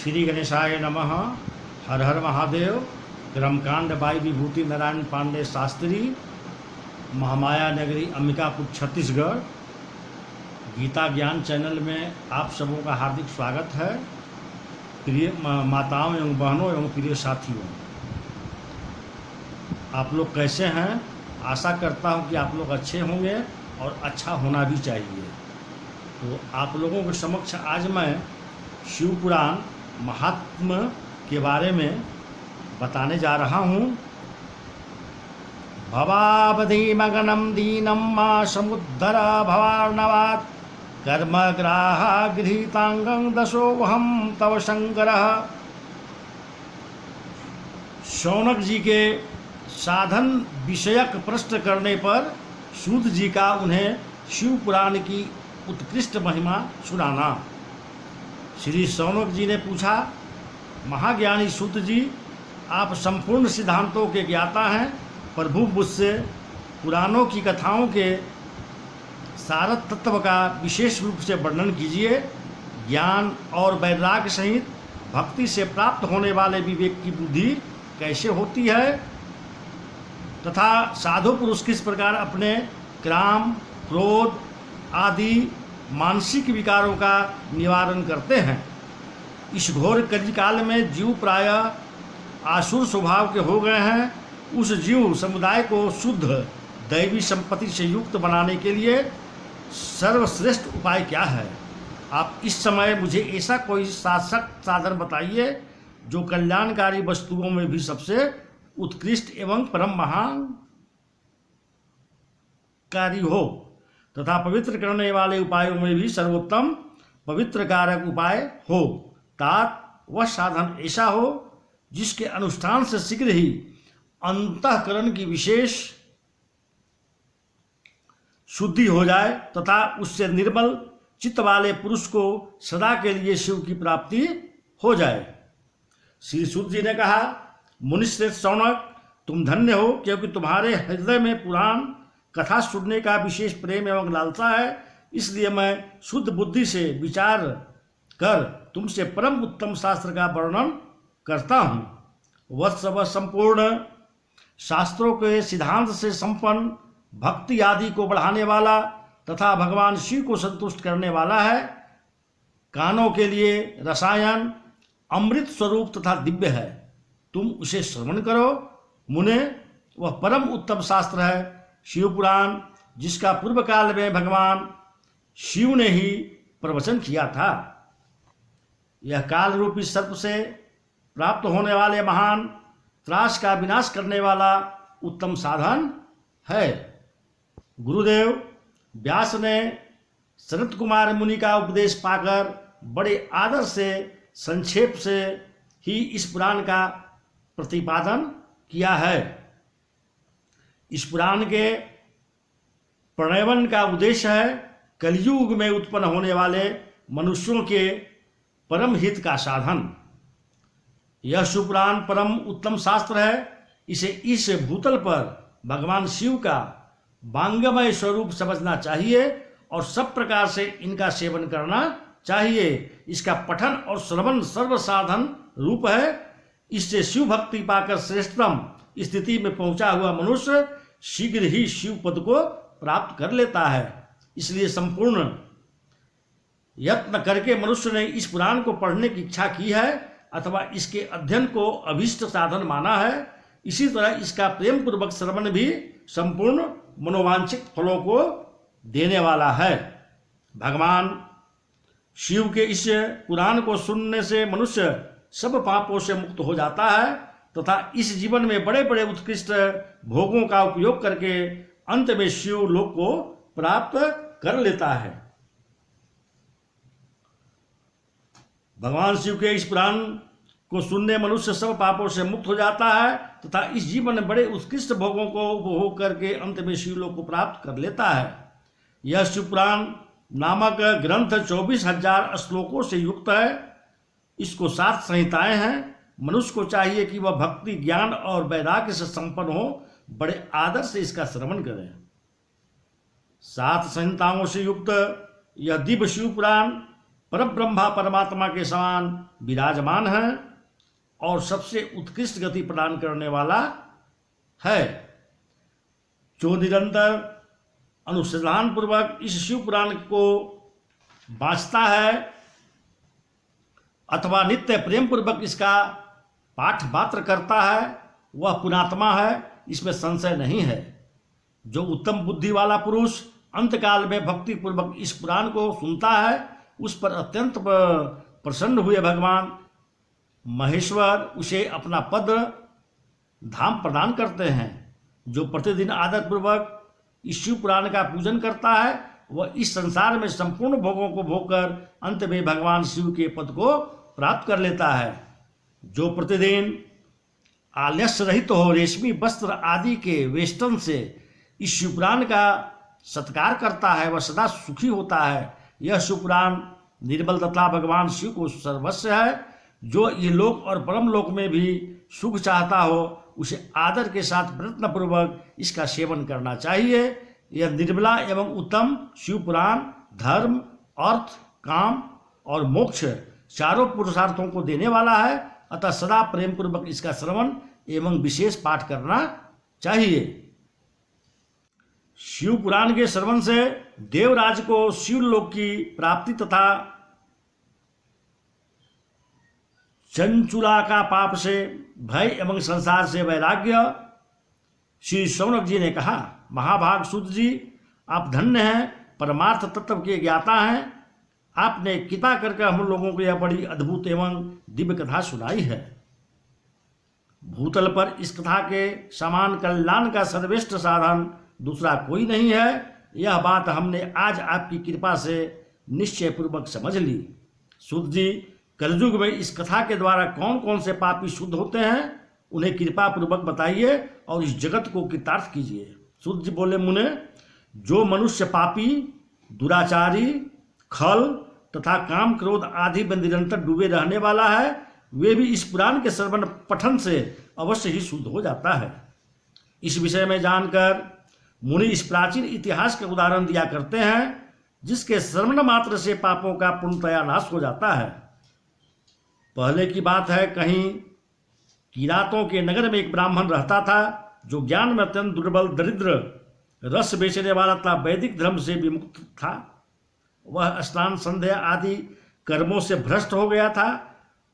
श्री गणेशाय नमः। हर हर महादेव। क्रमकांड बाई विभूति नारायण पांडे शास्त्री, महामाया नगरी अंबिकापुर छत्तीसगढ़। गीता ज्ञान चैनल में आप सबों का हार्दिक स्वागत है। प्रिय माताओं एवं बहनों एवं प्रिय साथियों, आप लोग कैसे हैं? आशा करता हूं कि आप लोग अच्छे होंगे और अच्छा होना भी चाहिए। तो आप लोगों के समक्ष आज मैं शिव पुराण महात्म्य के बारे में बताने जा रहा हूँ। भवावधि मगनम दीनम मा समुद्धर भवार्णवात् कर्मग्राहा गृहीतांगं दशोऽहं तव शंकरः। शौनक जी के साधन विषयक प्रश्न करने पर सूत जी का उन्हें शिव पुराण की उत्कृष्ट महिमा सुनाना। श्री शौनक जी ने पूछा, महाज्ञानी सूत जी, आप संपूर्ण सिद्धांतों के ज्ञाता हैं, प्रभु मुझसे पुराणों की कथाओं के सार तत्व का विशेष रूप से वर्णन कीजिए। ज्ञान और वैराग्य सहित भक्ति से प्राप्त होने वाले विवेक की बुद्धि कैसे होती है तथा साधु पुरुष किस प्रकार अपने काम, क्रोध आदि मानसिक विकारों का निवारण करते हैं। इस घोर कलिकाल में जीव प्रायः आसुर स्वभाव के हो गए हैं। उस जीव समुदाय को शुद्ध दैवी संपत्ति से युक्त बनाने के लिए सर्वश्रेष्ठ उपाय क्या है? आप इस समय मुझे ऐसा कोई शासक साधन बताइए जो कल्याणकारी वस्तुओं में भी सबसे उत्कृष्ट एवं परम महाकारी हो तथा पवित्र करने वाले उपायों में भी सर्वोत्तम पवित्र कारक उपाय हो। तात वह साधन ऐसा हो जिसके अनुष्ठान से शीघ्र ही अंतःकरण की विशेष शुद्धि हो जाए तथा उससे निर्मल चित्त वाले पुरुष को सदा के लिए शिव की प्राप्ति हो जाए। श्री सूत जी ने कहा, मुनिश्रेष्ठ शौनक, तुम धन्य हो क्योंकि तुम्हारे हृदय में पुराण कथा सुनने का विशेष प्रेम एवं लालसा है। इसलिए मैं शुद्ध बुद्धि से विचार कर तुमसे परम उत्तम शास्त्र का वर्णन करता हूँ। वह संपूर्ण शास्त्रों के सिद्धांत से संपन्न, भक्ति आदि को बढ़ाने वाला तथा भगवान शिव को संतुष्ट करने वाला है। कानों के लिए रसायन अमृत स्वरूप तथा दिव्य है, तुम उसे श्रवण करो। मुने, वह परम उत्तम शास्त्र है शिव पुराण, जिसका पूर्व काल में भगवान शिव ने ही प्रवचन किया था। यह काल रूपी सर्प से प्राप्त होने वाले महान त्रास का विनाश करने वाला उत्तम साधन है। गुरुदेव व्यास ने सनत कुमार मुनि का उपदेश पाकर बड़े आदर से संक्षेप से ही इस पुराण का प्रतिपादन किया है। इस पुराण के प्रणयन का उद्देश्य है कलयुग में उत्पन्न होने वाले मनुष्यों के परम हित का साधन। यह शिवपुराण परम उत्तम शास्त्र है। इसे इस भूतल पर भगवान शिव का वांगमय स्वरूप समझना चाहिए और सब प्रकार से इनका सेवन करना चाहिए। इसका पठन और श्रवण सर्व साधन रूप है। इससे शिव भक्ति पाकर श्रेष्ठतम स्थिति में पहुंचा हुआ मनुष्य शीघ्र ही शिव पद को प्राप्त कर लेता है। इसलिए संपूर्ण यत्न करके मनुष्य ने इस पुराण को पढ़ने की इच्छा की है अथवा इसके अध्ययन को अभीष्ट साधन माना है। इसी तरह इसका प्रेम पूर्वक श्रवण भी संपूर्ण मनोवांछित फलों को देने वाला है। भगवान शिव के इस पुराण को सुनने से मनुष्य सब पापों से मुक्त हो जाता है तथा इस जीवन में बड़े बड़े उत्कृष्ट भोगों का उपयोग करके अंत में शिव लोक को प्राप्त कर लेता है। भगवान शिव के इस पुराण को सुनने मनुष्य सब पापों से मुक्त हो जाता है तथा इस जीवन में बड़े उत्कृष्ट भोगों को उपभोग करके अंत में शिव लोक को प्राप्त कर लेता है। यह शिव पुराण नामक ग्रंथ 24,000 श्लोकों से युक्त है। इसको 7 संहिताएं हैं। मनुष्य को चाहिए कि वह भक्ति, ज्ञान और वैराग्य से संपन्न हो, बड़े आदर से इसका श्रवण करें। 7 संहिताओं से युक्त यह दिव्य शिव पुराण परब्रह्मा परमात्मा के समान विराजमान है और सबसे उत्कृष्ट गति प्रदान करने वाला है। जो निरंतर अनुसंधान पूर्वक इस शिव पुराण को वाचता है अथवा नित्य प्रेम पूर्वक इसका पाठ मात्र करता है वह पुण्यात्मा है, इसमें संशय नहीं है। जो उत्तम बुद्धि वाला पुरुष अंतकाल में भक्ति पूर्वक इस पुराण को सुनता है उस पर अत्यंत प्रसन्न हुए भगवान महेश्वर उसे अपना पद धाम प्रदान करते हैं। जो प्रतिदिन आदर पूर्वक इस शिव पुराण का पूजन करता है वह इस संसार में संपूर्ण भोगों को भोगकर अंत में भगवान शिव के पद को प्राप्त कर लेता है। जो प्रतिदिन आलस्य रहित हो रेशमी वस्त्र आदि के वेष्टन से इस शिवपुराण का सत्कार करता है वह सदा सुखी होता है। यह शिवपुराण निर्मल तथा भगवान शिव को सर्वस्व है। जो ये लोक और परम लोक में भी सुख चाहता हो उसे आदर के साथ प्रयत्न पूर्वक इसका सेवन करना चाहिए। यह निर्मला एवं उत्तम शिवपुराण धर्म अर्थ काम और मोक्ष चारों पुरुषार्थों को देने वाला है, अतः सदा प्रेम पूर्वक इसका श्रवण एवं विशेष पाठ करना चाहिए। शिव पुराण के श्रवण से देवराज को शिवलोक की प्राप्ति तथा चंचुला का पाप से भय एवं संसार से वैराग्य। श्री शौनक जी ने कहा, महाभाग सूत जी, आप धन्य हैं, परमार्थ तत्व के ज्ञाता हैं। आपने कृपा करके हम लोगों को यह बड़ी अद्भुत एवं दिव्य कथा सुनाई है। भूतल पर इस कथा के समान कल्याण का सर्वश्रेष्ठ साधन दूसरा कोई नहीं है। यह बात हमने आज आपकी कृपा से निश्चय पूर्वक समझ ली। सूत जी, कलयुग में इस कथा के द्वारा कौन कौन से पापी शुद्ध होते हैं उन्हें कृपा पूर्वक बताइए और इस जगत को कृतार्थ कीजिए। सूत जी बोले, मुने, जो मनुष्य पापी दुराचारी खल तथा काम क्रोध आदि में निरंतर डूबे रहने वाला है वे भी इस पुराण के श्रवण पठन से अवश्य ही शुद्ध हो जाता है। इस विषय में जानकर मुनि इस प्राचीन इतिहास का उदाहरण दिया करते हैं जिसके श्रवण मात्र से पापों का पूर्णतया नाश हो जाता है। पहले की बात है, कहीं किरातों के नगर में एक ब्राह्मण रहता था जो ज्ञान में अत्यंत दुर्बल दरिद्र रस बेचने वाला था, वैदिक धर्म से विमुक्त था। वह स्नान संध्या आदि कर्मों से भ्रष्ट हो गया था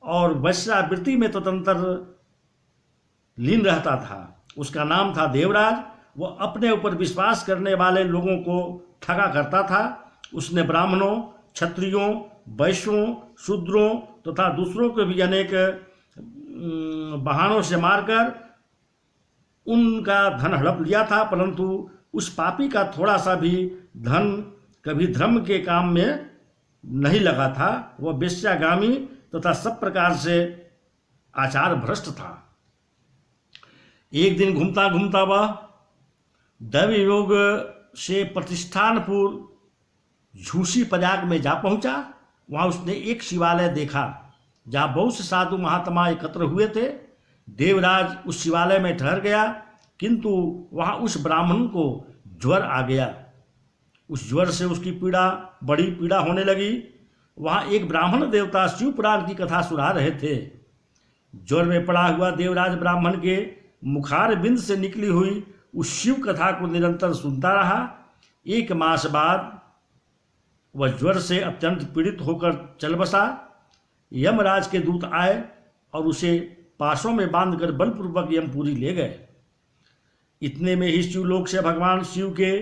और वैश्यावृत्ति में स्वतंत्र लीन रहता था। उसका नाम था देवराज। वह अपने ऊपर विश्वास करने वाले लोगों को ठगा करता था। उसने ब्राह्मणों, क्षत्रियों, वैश्यों, शूद्रों तथा दूसरों को भी अनेक बहानों से मारकर उनका धन हड़प लिया था, परंतु उस पापी का थोड़ा सा भी धन कभी धर्म के काम में नहीं लगा था। वह वेश्यागामी तथा सब प्रकार से आचार भ्रष्ट था। एक दिन घूमता घूमता वह दैव योग से प्रतिष्ठानपुर झूसी प्रयाग में जा पहुंचा। वहां उसने एक शिवालय देखा जहां बहुत से साधु महात्मा एकत्र हुए थे। देवराज उस शिवालय में ठहर गया, किंतु वहां उस ब्राह्मण को ज्वर आ गया। उस ज्वर से उसकी बड़ी पीड़ा होने लगी। वहां एक ब्राह्मण देवता शिव पुराण की कथा सुना रहे थे। ज्वर में पड़ा हुआ देवराज ब्राह्मण के मुखार बिंद से निकली हुई उस शिव कथा को निरंतर सुनता रहा। एक मास बाद वह ज्वर से अत्यंत पीड़ित होकर चल बसा। यमराज के दूत आए और उसे पाशों में बांधकर बलपूर्वक यमपुरी ले गए। इतने में ही शिवलोक से भगवान शिव के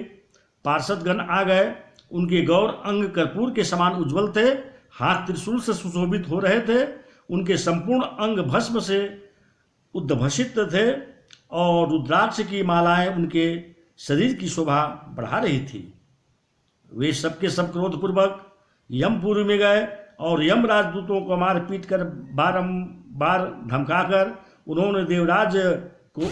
पार्षदगण आ गए। उनके गौर अंग कर्पूर के समान उज्जवल थे, हाथ त्रिशूल से सुशोभित हो रहे थे। उनके संपूर्ण अंग भस्म से उद्भसित थे और रुद्राक्ष की मालाएं उनके शरीर की शोभा बढ़ा रही थी। वे सबके सब क्रोधपूर्वक यमपुरी में गए और यम राजदूतों को मार पीट कर बारंबार धमकाकर उन्होंने देवराज को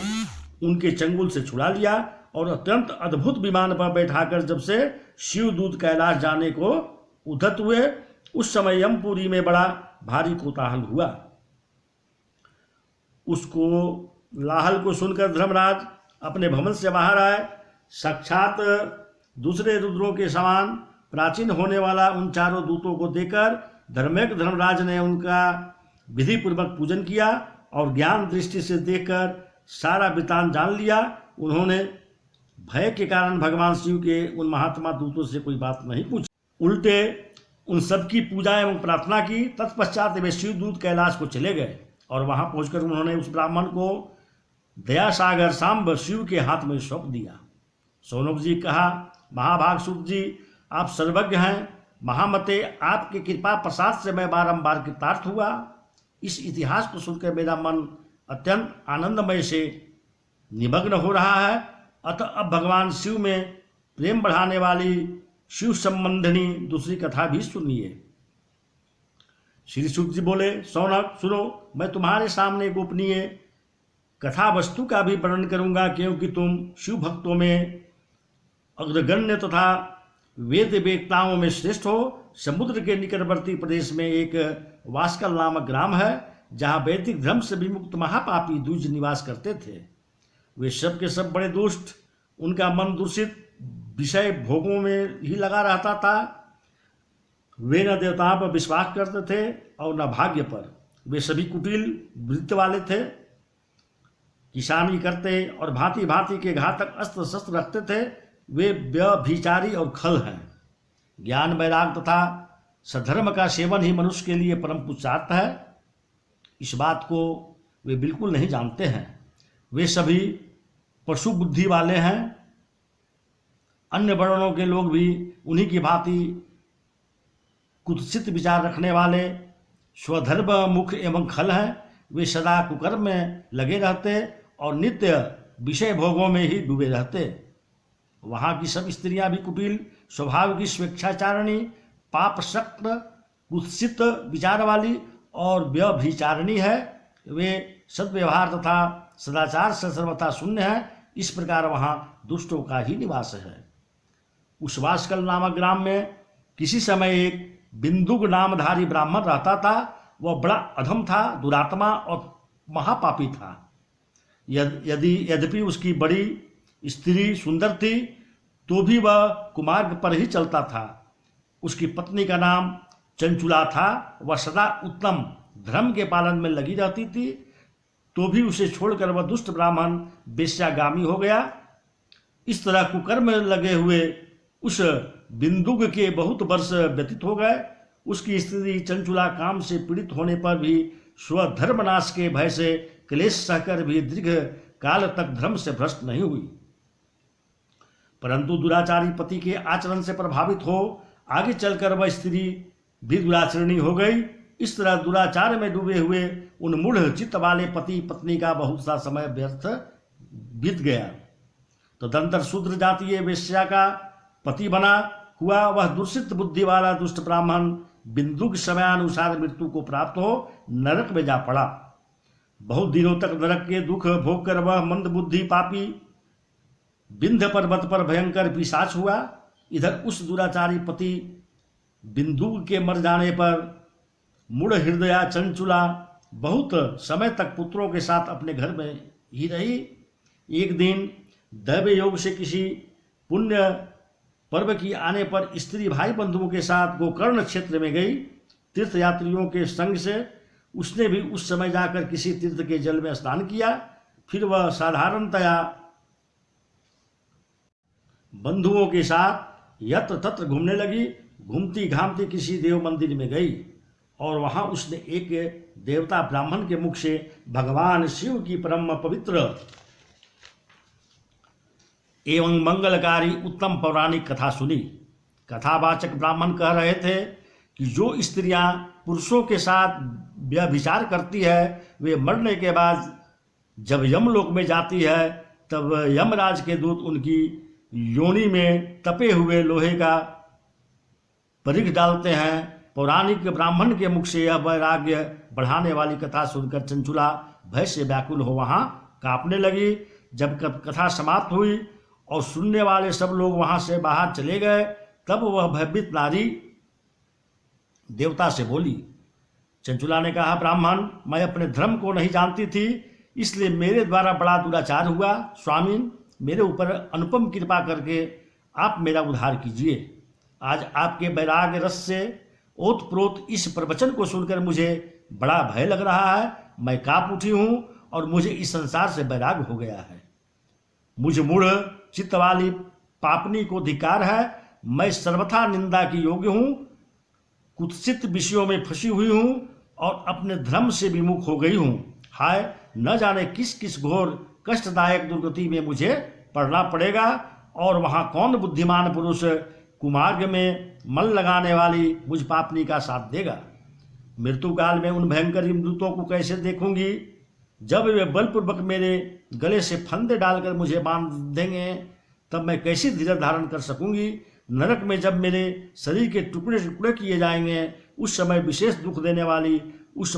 उनके चंगुल से छुड़ा लिया और अत्यंत अद्भुत विमान पर बैठाकर जब से शिवदूत कैलाश जाने को उद्यत हुए उस समय यमपुरी में बड़ा भारी कोलाहल हुआ। उसको लाहल को सुनकर धर्मराज अपने भवन से बाहर आए। साक्षात दूसरे रुद्रों के समान प्राचीन होने वाला उन चारों दूतों को देकर धर्मज्ञ धर्मराज ने उनका विधि पूर्वक पूजन किया और ज्ञान दृष्टि से देखकर सारा वृत्तांत जान लिया। उन्होंने भय के कारण भगवान शिव के उन महात्मा दूतों से कोई बात नहीं पूछी, उल्टे उन सबकी पूजा एवं प्रार्थना की। तत्पश्चात वे शिवदूत कैलाश को चले गए और वहां पहुंचकर उन्होंने उस ब्राह्मण को दयासागर सांब शिव के हाथ में सौंप दिया। शौनक जी कहा, महाभाग सूत जी, आप सर्वज्ञ हैं। महामते, आपकी कृपा प्रसाद से मैं बारंबार कृतार्थ हुआ। इस इतिहास को सुनकर मेरा मन अत्यंत आनंदमय से निमग्न हो रहा है। अतः अब भगवान शिव में प्रेम बढ़ाने वाली शिव संबंधिनी दूसरी कथा भी सुनिए। श्री सूत जी बोले, शौनक सुनो, मैं तुम्हारे सामने गोपनीय कथा वस्तु का भी वर्णन करूंगा, क्योंकि तुम शिव भक्तों में अग्रगण्य तथा वेद वेदताओं में श्रेष्ठ हो। समुद्र के निकटवर्ती प्रदेश में एक वास्कल नामक ग्राम है, जहाँ वैदिक धर्म से विमुक्त महापापी द्विज निवास करते थे। वे सब के सब बड़े दुष्ट, उनका मन दूषित विषय भोगों में ही लगा रहता था। वे न देवताओं पर विश्वास करते थे और न भाग्य पर। वे सभी कुटिल वृत्ति वाले थे, किसानी करते और भांति भांति के घातक अस्त्र शस्त्र रखते थे। वे व्यभिचारी और खल हैं। ज्ञान वैराग तथा सधर्म का सेवन ही मनुष्य के लिए परम पुरुषार्थ है, इस बात को वे बिल्कुल नहीं जानते हैं। वे सभी पशु बुद्धि वाले हैं। अन्य वर्णों के लोग भी उन्हीं की भांति कुत्सित विचार रखने वाले स्वधर्म मुख एवं खल हैं। वे सदा कुकर्म में लगे रहते और नित्य विषय भोगों में ही डूबे रहते। वहाँ की सब स्त्रियां भी कुटिल स्वभाव की स्वेच्छाचारिणी, पाप शक्त, कुत्सित विचार वाली और व्यभिचारिणी है। वे सद्व्यवहार तथा सदाचार से सर्वथा शून्य है। इस प्रकार वहाँ दुष्टों का ही निवास है। उस वास्कल नामक ग्राम में किसी समय एक बिंदुक नामधारी ब्राह्मण रहता था। वह बड़ा अधम था, दुरात्मा और महापापी था। यद्यपि उसकी बड़ी स्त्री सुंदर थी, तो भी वह कुमार्ग पर ही चलता था। उसकी पत्नी का नाम चंचुला था। वह सदा उत्तम धर्म के पालन में लगी रहती थी, तो भी उसे छोड़कर वह दुष्ट ब्राह्मण वेश्यागामी हो गया। इस तरह कुकर्म में लगे हुए उस बिंदुक के बहुत वर्ष व्यतीत हो गए। उसकी स्त्री चंचुला काम से पीड़ित होने पर भी स्वधर्मनाश के भय से क्लेश सहकर भी दीर्घ काल तक धर्म से भ्रष्ट नहीं हुई, परंतु दुराचारी पति के आचरण से प्रभावित हो आगे चलकर वह स्त्री भी दुराचरणी हो गई। इस तरह दुराचार में डूबे हुए उन मूढ़ चित्त वाले पति पत्नी का बहुत सा समय व्यर्थ बीत गया। तो तदंतर शूद्र जातीय वेश्या का पति बना हुआ वह दुष्ट बुद्धि वाला दुष्ट ब्राह्मण बिंदु के समयानुसार मृत्यु को प्राप्त हो नरक में जा पड़ा। बहुत दिनों तक नरक के दुख भोग कर वह मंद बुद्धि पापी विंध्य पर्वत पर भयंकर पिशाच हुआ। इधर उस दुराचारी पति बिंदु के मर जाने पर मूढ़ हृदया चंचुला बहुत समय तक पुत्रों के साथ अपने घर में ही रही। एक दिन दैव योग से किसी पुण्य पर्व की आने पर स्त्री भाई बंधुओं के साथ गोकर्ण क्षेत्र में गई। तीर्थयात्रियों के संग से उसने भी उस समय जाकर किसी तीर्थ के जल में स्नान किया। फिर वह साधारणतया बंधुओं के साथ यत्र तत्र घूमने लगी। घूमती घामती किसी देव मंदिर में गई और वहां उसने एक देवता ब्राह्मण के मुख से भगवान शिव की परम पवित्र एवं मंगलकारी उत्तम पौराणिक कथा सुनी। कथावाचक ब्राह्मण कह रहे थे कि जो स्त्रियां पुरुषों के साथ व्यभिचार करती है वे मरने के बाद जब यमलोक में जाती है तब यमराज के दूत उनकी योनि में तपे हुए लोहे का परीख डालते हैं। पौराणिक ब्राह्मण के मुख से यह वैराग्य बढ़ाने वाली कथा सुनकर चंचुला भय से व्याकुल हो वहां कांपने लगी। जब कथा समाप्त हुई और सुनने वाले सब लोग वहां से बाहर चले गए तब वह भयभीत नारी देवता से बोली। चंचुला ने कहा, ब्राह्मण, मैं अपने धर्म को नहीं जानती थी, इसलिए मेरे द्वारा बड़ा दुराचार हुआ। स्वामी, मेरे ऊपर अनुपम कृपा करके आप मेरा उद्धार कीजिए। आज आपके वैराग्य रस से ओतप्रोत इस प्रवचन को सुनकर मुझे बड़ा भय लग रहा है। मैं कांप उठी हूँ और मुझे इस संसार से वैराग्य हो गया है। मुझ मूढ़ चित्त वाली पापनी को धिक्कार है। मैं सर्वथा निंदा की योग्य हूँ, कुत्सित विषयों में फंसी हुई हूँ और अपने धर्म से विमुख हो गई हूँ। हाय, न जाने किस किस घोर कष्टदायक दुर्गति में मुझे पड़ना पड़ेगा और वहाँ कौन बुद्धिमान पुरुष कुमार्ग में मन लगाने वाली मुझ पापनी का साथ देगा। मृत्यु काल में उन भयंकर यमदूतों को कैसे देखूंगी जब वे बलपूर्वक मेरे गले से फंदे डालकर मुझे बांध देंगे, तब मैं कैसे धीरज धारण कर सकूंगी। नरक में जब मेरे शरीर के टुकड़े टुकड़े किए जाएंगे, उस समय विशेष दुख देने वाली उस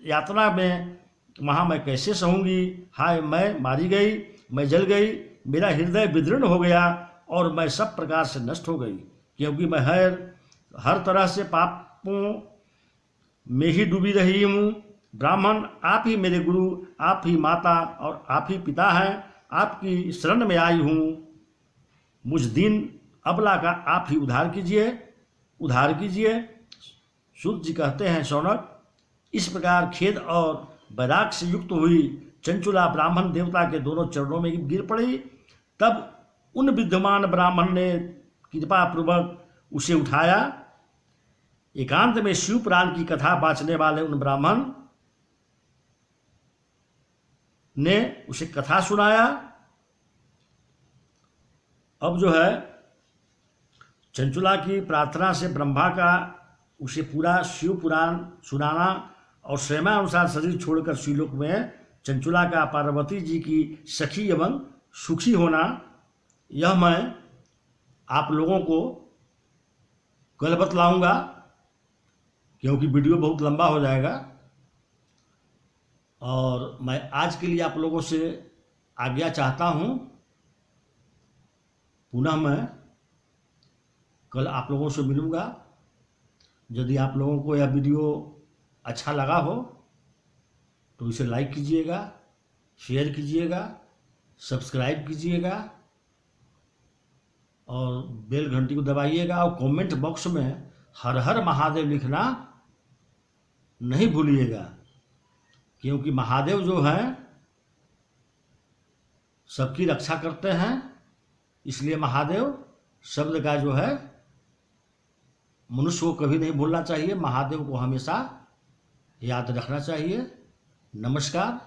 यात्रा में वहाँ मैं कैसे सहूंगी। हाय, मैं मारी गई, मैं जल गई, मेरा हृदय विदीर्ण हो गया और मैं सब प्रकार से नष्ट हो गई, क्योंकि मैं हर तरह से पापों में ही डूबी रही हूँ। ब्राह्मण, आप ही मेरे गुरु, आप ही माता और आप ही पिता हैं। आपकी शरण में आई हूँ। मुझ दीन अबला का आप ही उद्धार कीजिए। सूत जी कहते हैं, शौनक, इस प्रकार खेद और वैराग से युक्त हुई चंचुला ब्राह्मण देवता के दोनों चरणों में गिर पड़ी। तब उन विद्यमान ब्राह्मण ने कृपा पूर्वक उसे उठाया। एकांत में शिव पुराण की कथा बाँचने वाले उन ब्राह्मण ने उसे कथा सुनाया। अब जो है चंचुला की प्रार्थना से ब्रह्मा का उसे पूरा शिव पुराण सुनाना और स्वयमानुसार शरीर छोड़कर शिवलोक में चंचुला का पार्वती जी की सखी एवं सुखी होना, यह मैं आप लोगों को कल बतलाऊंगा, क्योंकि वीडियो बहुत लंबा हो जाएगा। और मैं आज के लिए आप लोगों से आज्ञा चाहता हूँ। पुनः मैं कल आप लोगों से मिलूँगा। यदि आप लोगों को यह वीडियो अच्छा लगा हो तो इसे लाइक कीजिएगा, शेयर कीजिएगा, सब्सक्राइब कीजिएगा और बेल घंटी को दबाइएगा। और कमेंट बॉक्स में हर हर महादेव लिखना नहीं भूलिएगा, क्योंकि महादेव जो हैं सबकी रक्षा करते हैं। इसलिए महादेव शब्द का जो है मनुष्य को कभी नहीं भूलना चाहिए। महादेव को हमेशा याद रखना चाहिए। नमस्कार।